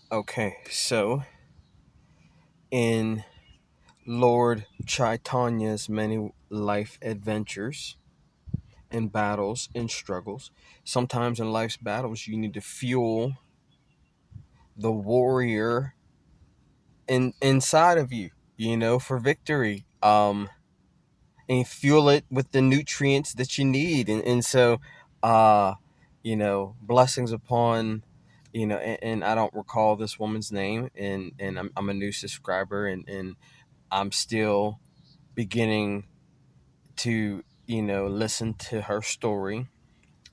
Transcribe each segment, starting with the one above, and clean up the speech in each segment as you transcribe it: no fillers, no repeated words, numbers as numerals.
Okay, so in Lord Chaitanya's many life adventures and battles and struggles, sometimes in life's battles, you need to fuel the warrior inside of you, for victory. And fuel it with the nutrients that you need. And so, blessings upon, and I don't recall this woman's name, and I'm a new subscriber, and I'm still beginning to, listen to her story,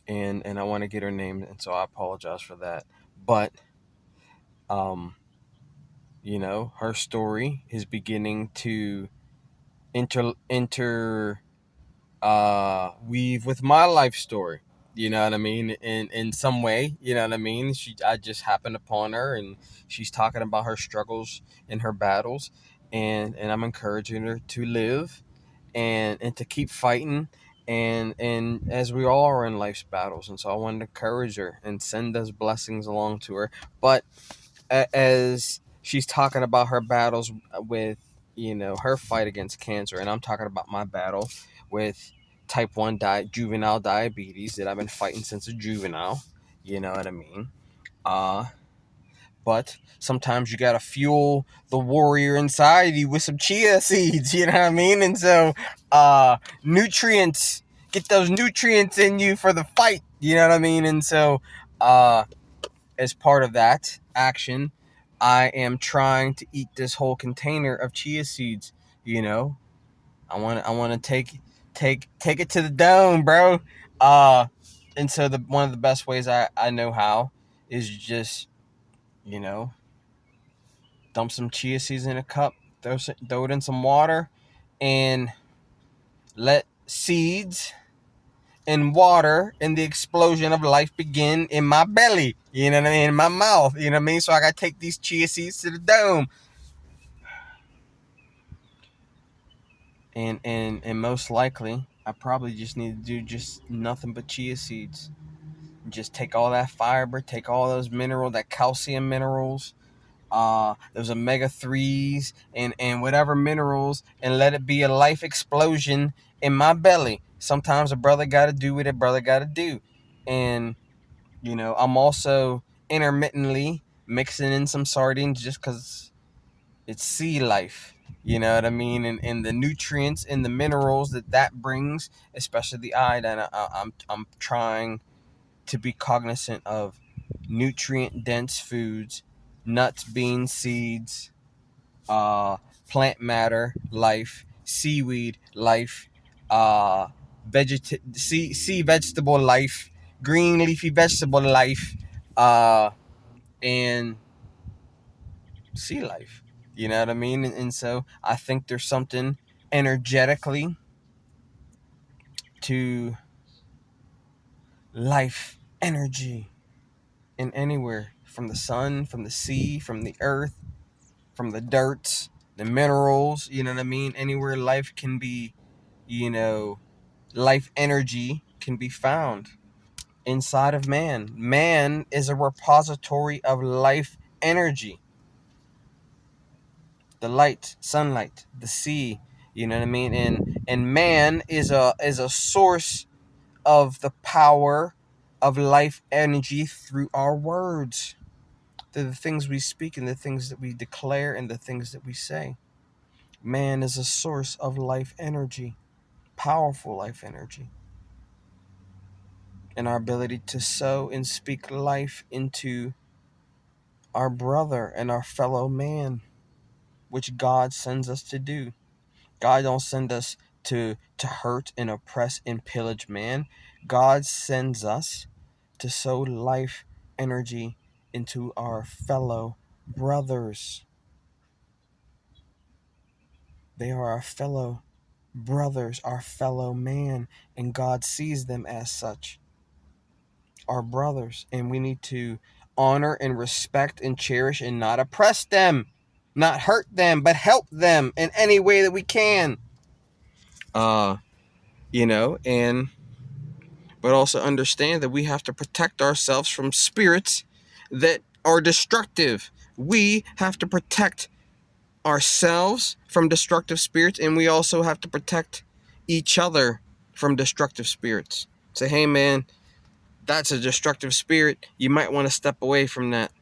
and I want to get her name, and so I apologize for that. But, um, her story is beginning to enter weave with my life story, you know what I mean, in some way, you know what I mean. I just happened upon her, and she's talking about her struggles and her battles, and I'm encouraging her to live and to keep fighting, and as we all are in life's battles. And so I wanted to encourage her and send those blessings along to her. But as she's talking about her battles with, her fight against cancer, and I'm talking about my battle with type 1 juvenile diabetes that I've been fighting since a juvenile, you know what I mean. uh but sometimes you gotta fuel the warrior inside you with some chia seeds, you know what I mean. And so, nutrients, get those nutrients in you for the fight, you know what I mean. And so, as part of that action, I am trying to eat this whole container of chia seeds. You know, I want to take it to the dome, bro. Uh, and so the one of the best ways I know how is just, you know dump some chia seeds in a cup, throw it in some water, and let seeds and water and the explosion of life begin in my belly, you know what I mean, in my mouth, you know what I mean. So I gotta take these chia seeds to the dome, and most likely I probably just need to do just nothing but chia seeds. Just take all that fiber, take all those that calcium minerals, those omega 3s, and whatever minerals, and let it be a life explosion in my belly. Sometimes a brother got to do what a brother got to do, and I'm also intermittently mixing in some sardines just because it's sea life. You know what I mean? And the nutrients and the minerals that brings, especially the iodine. I'm trying to be cognizant of nutrient dense foods, nuts, beans, seeds, uh, plant matter, life, seaweed, life, sea vegetable life, green leafy vegetable life, uh, and sea life. You know what I mean? And so I think there's something energetically to life energy in anywhere, from the sun, from the sea, from the earth, from the dirt, the minerals, you know what I mean? Anywhere life can be, you know, life energy can be found inside of man. Man is a repository of life energy. The light, sunlight, the sea, you know what I mean? And man is a source of the power of life energy through our words. Through the things we speak and the things that we declare and the things that we say. Man is a source of life energy, powerful life energy. And our ability to sow and speak life into our brother and our fellow man, which God sends us to do. God don't send us to hurt and oppress and pillage man. God sends us to sow life energy into our fellow brothers. They are our fellow brothers, our fellow man, and God sees them as such, our brothers, and we need to honor and respect and cherish and not oppress them, not hurt them, but help them in any way that we can. Uh, and but also understand that we have to protect ourselves from spirits that are destructive, We have to protect ourselves from destructive spirits, and we also have to protect each other from destructive spirits. Say, hey man, that's a destructive spirit. You might want to step away from that.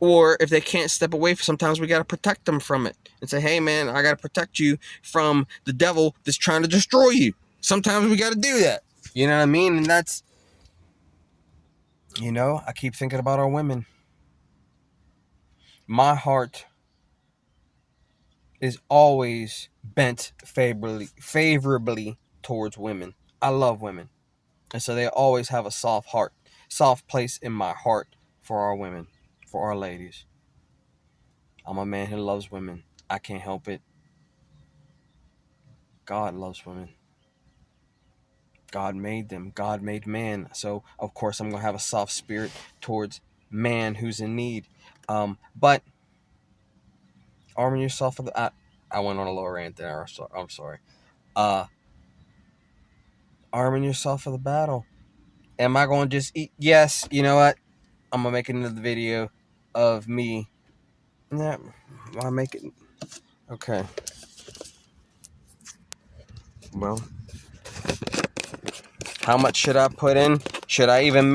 Or if they can't step away, sometimes we got to protect them from it and say, hey man, I got to protect you from the devil that's trying to destroy you. Sometimes we got to do that. You know what I mean? And that's, I keep thinking about our women. My heart is always bent favorably towards women. I love women. And so they always have a soft place in my heart for our women, for our ladies. I'm a man who loves women. I can't help it. God loves women. God made them. God made man. So, of course, I'm going to have a soft spirit towards man who's in need. But arming yourself for the... I went on a lower rant there. I'm sorry. Arming yourself for the battle. Am I going to just eat? Yes. You know what? I'm going to make another video of me. Yeah. Why make it? Okay. Well, how much should I put in? Should I even